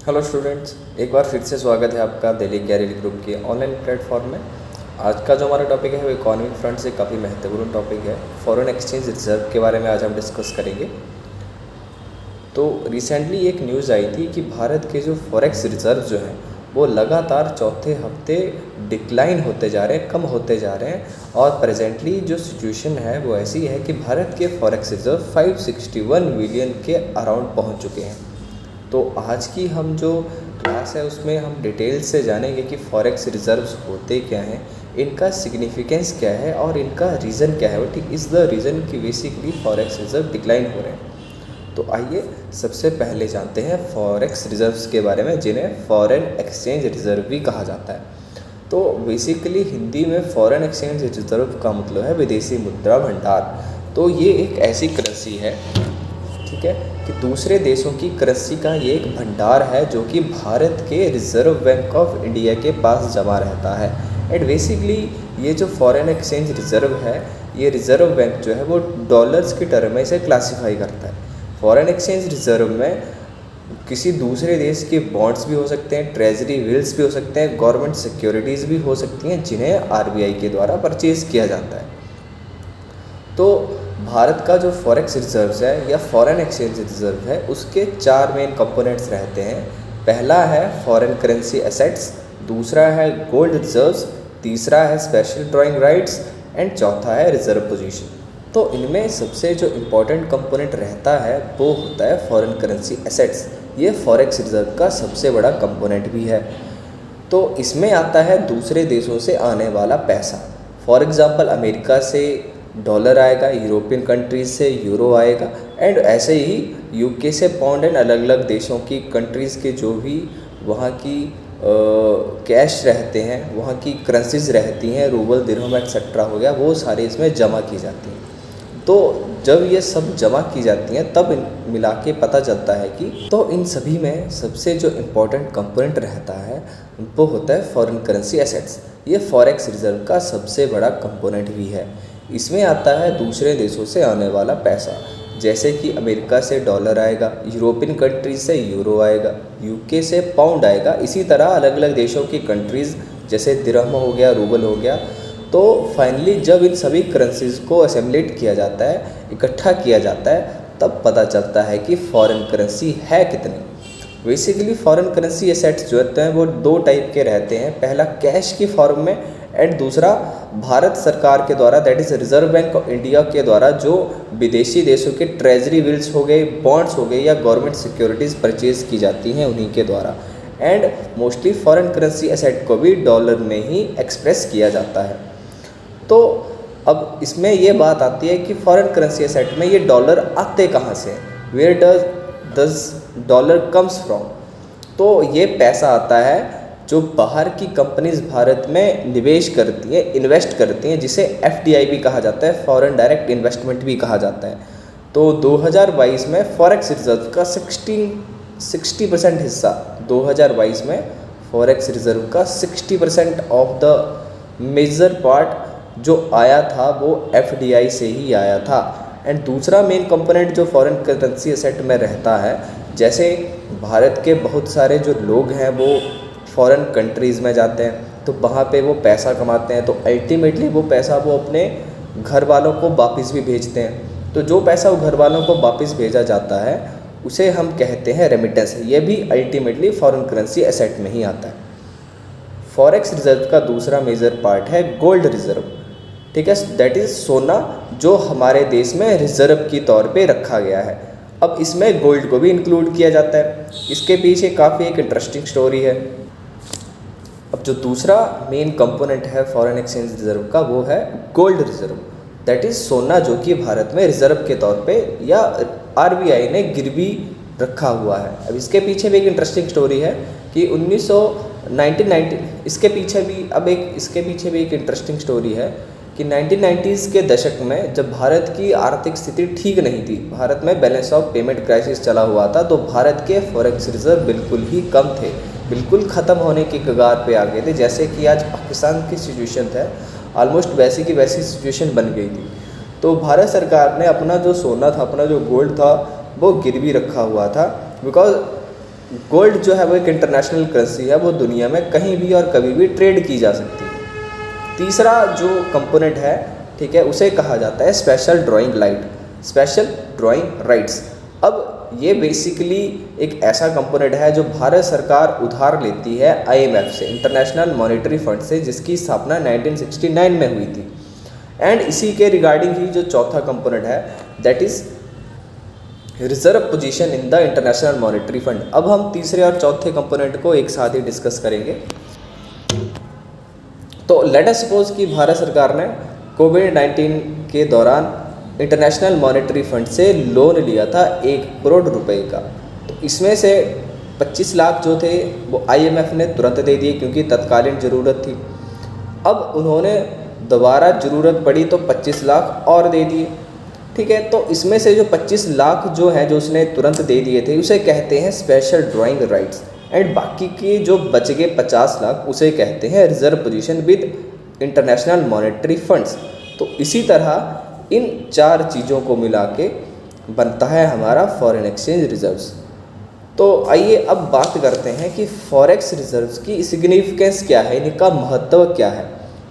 Hello students, एक बार फिर से स्वागत है आपका दिल्ली कैरियर ग्रुप के ऑनलाइन प्लेटफॉर्म में। आज का जो हमारा टॉपिक है वो इकोनॉमिक फ्रंट से काफ़ी महत्वपूर्ण टॉपिक है। फॉरेन एक्सचेंज रिजर्व के बारे में आज हम डिस्कस करेंगे। तो रिसेंटली एक न्यूज़ आई थी कि भारत के जो फॉरेक्स रिजर्व जो हैं वो लगातार चौथे हफ्ते डिक्लाइन होते जा रहे हैं, कम होते जा रहे हैं। और प्रेजेंटली जो सिचुएशन है वो ऐसी है कि भारत के फॉरेक्स रिजर्व 561 बिलियन के अराउंड पहुंच चुके हैं। तो आज की हम जो क्लास है उसमें हम डिटेल से जानेंगे कि फॉरेक्स रिजर्व्स होते क्या हैं, इनका सिग्निफिकेंस क्या है और इनका रीज़न क्या है। इट इज़ द रीज़न कि बेसिकली फॉरेक्स रिजर्व डिक्लाइन हो रहे हैं। तो आइए सबसे पहले जानते हैं फॉरेक्स रिजर्व्स के बारे में, जिन्हें फॉरेन एक्सचेंज रिजर्व भी कहा जाता है। तो बेसिकली हिंदी में फॉरेन एक्सचेंज रिजर्व का मतलब है विदेशी मुद्रा भंडार। तो ये एक ऐसी करेंसी है, ठीक है, कि दूसरे देशों की करेंसी का ये एक भंडार है जो कि भारत के रिज़र्व बैंक ऑफ इंडिया के पास जमा रहता है। एंड बेसिकली ये जो फॉरेन एक्सचेंज रिजर्व है, ये रिज़र्व बैंक जो है वो डॉलर्स की टर्म में इसे क्लासीफाई करता है। फॉरेन एक्सचेंज रिजर्व में किसी दूसरे देश के बॉन्ड्स भी हो सकते हैं, ट्रेजरी बिल्स भी हो सकते हैं, गवर्नमेंट सिक्योरिटीज़ भी हो सकती हैं, जिन्हें आरबीआई के द्वारा परचेज़ किया जाता है। तो भारत का जो फॉरेक्स रिजर्व्स है या फॉरेन एक्सचेंज रिजर्व है, उसके चार मेन कंपोनेंट्स रहते हैं। पहला है फॉरेन करेंसी एसेट्स, दूसरा है गोल्ड रिजर्व्स, तीसरा है स्पेशल ड्राइंग राइट्स एंड चौथा है रिजर्व पोजीशन। तो इनमें सबसे जो इम्पोर्टेंट कंपोनेंट रहता है वो होता है फॉरेन करेंसी एसेट्स। ये फॉरेक्स रिजर्व का सबसे बड़ा कंपोनेंट भी है। तो इसमें आता है दूसरे देशों से आने वाला पैसा। फॉर एग्ज़ाम्पल अमेरिका से डॉलर आएगा, यूरोपियन कंट्रीज़ से यूरो आएगा, एंड ऐसे ही यूके से पाउंड एंड अलग अलग देशों की कंट्रीज़ के जो भी वहाँ की कैश रहते हैं, वहाँ की करेंसीज रहती हैं, रूबल, दिरहम एक्सेट्रा हो गया, वो सारे इसमें जमा की जाती हैं। तो जब ये सब जमा की जाती हैं तब मिला के पता चलता है कि तो इन सभी में सबसे जो इम्पोर्टेंट कंपोनेंट रहता है वो होता है फॉरेन करेंसी एसेट्स। ये फॉरेक्स रिजर्व का सबसे बड़ा कंपोनेंट भी है। इसमें आता है दूसरे देशों से आने वाला पैसा, जैसे कि अमेरिका से डॉलर आएगा, यूरोपियन कंट्रीज से यूरो आएगा, यूके से पाउंड आएगा। इसी तरह अलग अलग देशों की कंट्रीज़ जैसे दिरहम हो गया, रूबल हो गया। तो फाइनली जब इन सभी करेंसीज को असेम्बलेट किया जाता है, इकट्ठा किया जाता है, तब पता चलता है कि फॉरेन करेंसी है कितनी। बेसिकली फॉरेन करेंसी एसेट्स जो होते हैं वो दो टाइप के रहते हैं। पहला कैश की फॉर्म में, एंड दूसरा भारत सरकार के द्वारा, that is reserve bank of India के द्वारा जो विदेशी देशों के ट्रेजरी बिल्स हो गए, बॉन्ड्स हो गए या गवर्नमेंट सिक्योरिटीज़ परचेज की जाती हैं उन्हीं के द्वारा। And mostly foreign currency asset को भी डॉलर में ही एक्सप्रेस किया जाता है। तो अब इसमें ये बात आती है कि फॉरेन करेंसी एसेट में ये डॉलर आते कहाँ से, where does dollar comes from. तो ये पैसा आता है जो बाहर की कंपनीज भारत में निवेश करती हैं, इन्वेस्ट करती हैं, जिसे एफडीआई भी कहा जाता है, फॉरेन डायरेक्ट इन्वेस्टमेंट भी कहा जाता है। तो 2022 में फॉरेक्स रिजर्व का 60% हिस्सा, 2022 में फॉरेक्स रिजर्व का 60% ऑफ द मेजर पार्ट जो आया था वो एफडीआई से ही आया था। एंड दूसरा मेन कंपोनेंट जो फॉरेन करेंसी एसेट में रहता है, जैसे भारत के बहुत सारे जो लोग हैं वो फॉरेन कंट्रीज़ में जाते हैं, तो वहाँ पे वो पैसा कमाते हैं, तो अल्टीमेटली वो पैसा वो अपने घर वालों को वापस भी भेजते हैं। तो जो पैसा वो घर वालों को वापस भेजा जाता है उसे हम कहते हैं रेमिटेंस। ये भी अल्टीमेटली फॉरेन करेंसी एसेट में ही आता है। फॉरेक्स रिजर्व का दूसरा मेजर पार्ट है गोल्ड रिजर्व, ठीक है, दैट इज़ सोना जो हमारे देश में रिजर्व की तौर पे रखा गया है। अब इसमें गोल्ड को भी इंक्लूड किया जाता है। इसके पीछे काफ़ी एक इंटरेस्टिंग स्टोरी है। अब जो दूसरा मेन कंपोनेंट है फॉरेन एक्सचेंज रिजर्व का वो है गोल्ड रिजर्व, दैट इज़ सोना जो कि भारत में रिजर्व के तौर पे या आरबीआई ने गिरवी रखा हुआ है। अब इसके पीछे भी एक इंटरेस्टिंग स्टोरी है कि 1990 इसके पीछे भी एक इंटरेस्टिंग स्टोरी है कि 1990s के दशक में जब भारत की आर्थिक स्थिति ठीक नहीं थी, भारत में बैलेंस ऑफ पेमेंट क्राइसिस चला हुआ था, तो भारत के फॉरेक्स रिजर्व बिल्कुल ही कम थे, बिल्कुल ख़त्म होने की कगार पे आ गए थे। जैसे कि आज पाकिस्तान की सिचुएशन है, ऑलमोस्ट वैसी की वैसी सिचुएशन बन गई थी। तो भारत सरकार ने अपना जो सोना था, अपना जो गोल्ड था, वो गिरवी रखा हुआ था, बिकॉज गोल्ड जो है वो एक इंटरनेशनल करेंसी है, वो दुनिया में कहीं भी और कभी भी ट्रेड की जा सकती है। तीसरा जो कंपोनेंट है, ठीक है, उसे कहा जाता है स्पेशल ड्राइंग राइट्स। अब ये बेसिकली एक ऐसा कंपोनेंट है जो भारत सरकार उधार लेती है IMF से, इंटरनेशनल मॉनेटरी फंड से, जिसकी स्थापना 1969 में हुई थी। एंड इसी के रिगार्डिंग ही जो चौथा कंपोनेंट है, that is reserve position in the international monetary fund. अब हम तीसरे और चौथे कंपोनेंट को एक साथ ही डिस्कस करेंगे। तो लेट अस सपोज कि भारत सरकार ने कोविड-19 के दौरान इंटरनेशनल मॉनेटरी फंड से लोन लिया था 1 करोड़ रुपए का। तो इसमें से 25 लाख जो थे वो IMF ने तुरंत दे दिए क्योंकि तत्कालीन ज़रूरत थी। अब उन्होंने दोबारा ज़रूरत पड़ी तो 25 लाख और दे दिए, ठीक है। तो इसमें से जो 25 लाख जो है जो उसने तुरंत दे दिए थे उसे कहते हैं स्पेशल ड्राइंग राइट्स, एंड बाकी के जो बच गए 50 लाख उसे कहते हैं reserve position with international monetary funds. तो इसी तरह इन 4 चीज़ों को मिला के बनता है हमारा फॉरेन एक्सचेंज रिजर्व्स। तो आइए अब बात करते हैं कि फॉरेक्स रिजर्व्स की सिग्निफिकेंस क्या है, इनका महत्व क्या है।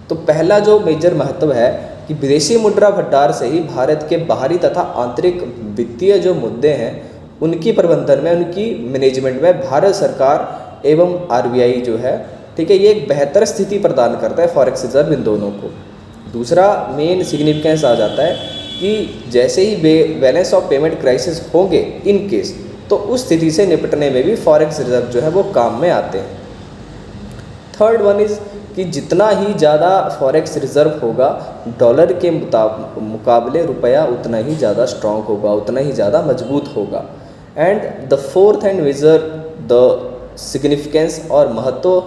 तो पहला जो मेजर महत्व है कि विदेशी मुद्रा भंडार से ही भारत के बाहरी तथा आंतरिक वित्तीय जो मुद्दे हैं उनकी प्रबंधन में, उनकी मैनेजमेंट में भारत सरकार एवं RBI जो है, ठीक है, ये एक बेहतर स्थिति प्रदान करता है फॉरेक्स रिजर्व इन दोनों को। दूसरा मेन सिग्निफिकेंस आ जाता है कि जैसे ही बैलेंस ऑफ पेमेंट क्राइसिस होंगे इन केस, तो उस स्थिति से निपटने में भी फॉरेक्स रिजर्व जो है वो काम में आते हैं। थर्ड वन इज़ कि जितना ही ज़्यादा फॉरेक्स रिजर्व होगा डॉलर के मुकाबले रुपया उतना ही ज़्यादा स्ट्रॉन्ग होगा, उतना ही ज़्यादा मजबूत होगा। And the fourth and measure the significance और महत्व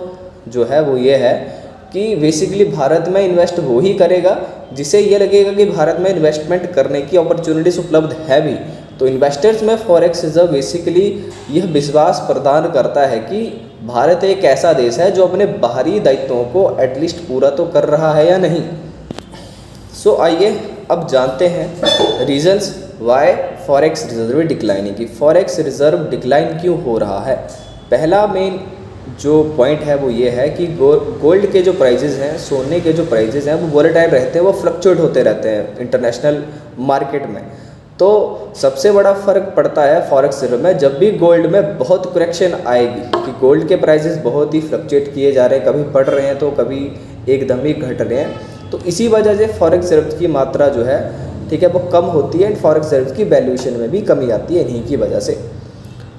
जो है वो ये है कि बेसिकली भारत में इन्वेस्ट वो ही करेगा जिसे ये लगेगा कि भारत में इन्वेस्टमेंट करने की अपॉर्चुनिटीज उपलब्ध है भी। तो इन्वेस्टर्स में फॉरेक्स रिजर्व बेसिकली यह विश्वास प्रदान करता है कि भारत एक ऐसा देश है जो अपने बाहरी दायित्वों को एटलीस्ट पूरा तो कर रहा है या नहीं। सो आइए अब जानते हैं reasons Y forex reserve declining की। फॉरेक्स रिजर्व डिक्लाइन क्यों हो रहा है। पहला मेन जो पॉइंट है वो ये है कि गोल्ड के जो प्राइजेज़ हैं, सोने के जो प्राइजेज़ हैं वो वोलेटाइल रहते हैं, वो फ्लक्चुएट होते रहते हैं इंटरनेशनल मार्केट में। तो सबसे बड़ा फ़र्क पड़ता है फॉरेक्स रिजर्व में जब भी गोल्ड में बहुत करेक्शन आएगी, कि गोल्ड के प्राइजेज़ बहुत ही फ्लक्चुएट किए जा रहे हैं, कभी बढ़ रहे हैं तो कभी एकदम ही घट रहे हैं। तो इसी वजह से फॉरेक्स रिजर्व की मात्रा जो है, ठीक है, वो कम होती है एंड फॉरेक्स रिजर्व की वैल्यूएशन में भी कमी आती है इन्हीं की वजह से।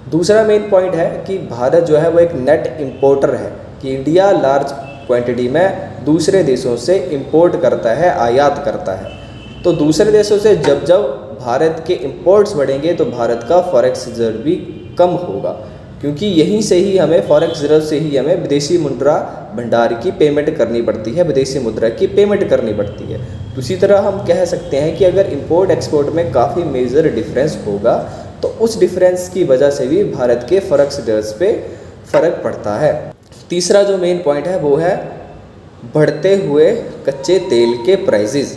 दूसरा मेन पॉइंट है कि भारत जो है वो एक नेट इंपोर्टर है, कि इंडिया लार्ज क्वांटिटी में दूसरे देशों से इंपोर्ट करता है, आयात करता है। तो दूसरे देशों से जब जब भारत के इंपोर्ट्स बढ़ेंगे तो भारत का फॉरेक्स रिजर्व भी कम होगा, क्योंकि यहीं से ही हमें फॉरेक्स रिजर्व से ही हमें विदेशी मुद्रा भंडार की पेमेंट करनी पड़ती है, विदेशी मुद्रा की पेमेंट करनी पड़ती है। दूसरी तरह हम कह सकते हैं कि अगर इंपोर्ट एक्सपोर्ट में काफ़ी मेजर डिफरेंस होगा तो उस डिफरेंस की वजह से भी भारत के फॉरेक्स रिजर्व्स पे फ़र्क पड़ता है। तीसरा जो मेन पॉइंट है वो है बढ़ते हुए कच्चे तेल के प्राइजेज़।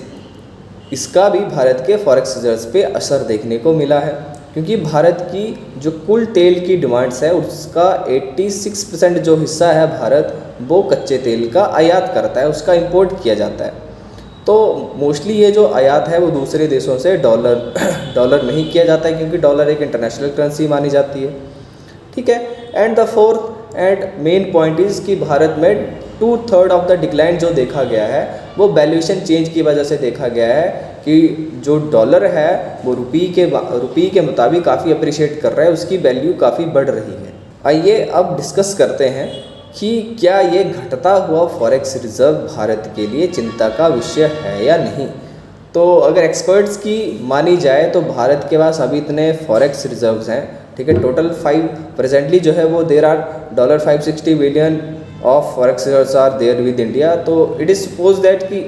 इसका भी भारत के फॉरेक्स रिजर्व्स पे असर देखने को मिला है, क्योंकि भारत की जो कुल तेल की डिमांड्स है उसका 86% जो हिस्सा है भारत वो कच्चे तेल का आयात करता है, उसका इंपोर्ट किया जाता है। तो मोस्टली ये जो आयात है वो दूसरे देशों से डॉलर में ही किया जाता है, क्योंकि डॉलर एक इंटरनेशनल करेंसी मानी जाती है, ठीक है। And the fourth and main point is कि भारत में 2/3 ऑफ द डिक्लाइन जो देखा गया है वो वैल्यूएशन चेंज की वजह से देखा गया है, कि जो डॉलर है वो रुपी के मुताबिक काफ़ी अप्रिशिएट कर रहा है, उसकी वैल्यू काफ़ी बढ़ रही है। आइए अब डिस्कस करते हैं कि क्या ये घटता हुआ फॉरेक्स रिजर्व भारत के लिए चिंता का विषय है या नहीं। तो अगर एक्सपर्ट्स की मानी जाए तो भारत के पास अभी इतने फॉरेक्स रिजर्व्स हैं, ठीक है, टोटल 5 प्रेजेंटली जो है वो there are $560 billion of forex reserves are there with India. तो इट इज़ सपोज दैट कि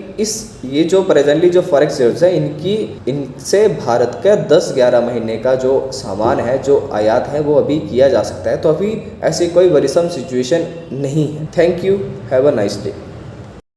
ये जो प्रेजेंटली जो फॉरेक्स रिजर्व्स है इनसे भारत का 10-11 महीने का जो सामान है, जो आयात है, वो अभी किया जा सकता है। तो अभी ऐसी कोई वरीसम सिचुएशन नहीं है। Thank you, have a nice day.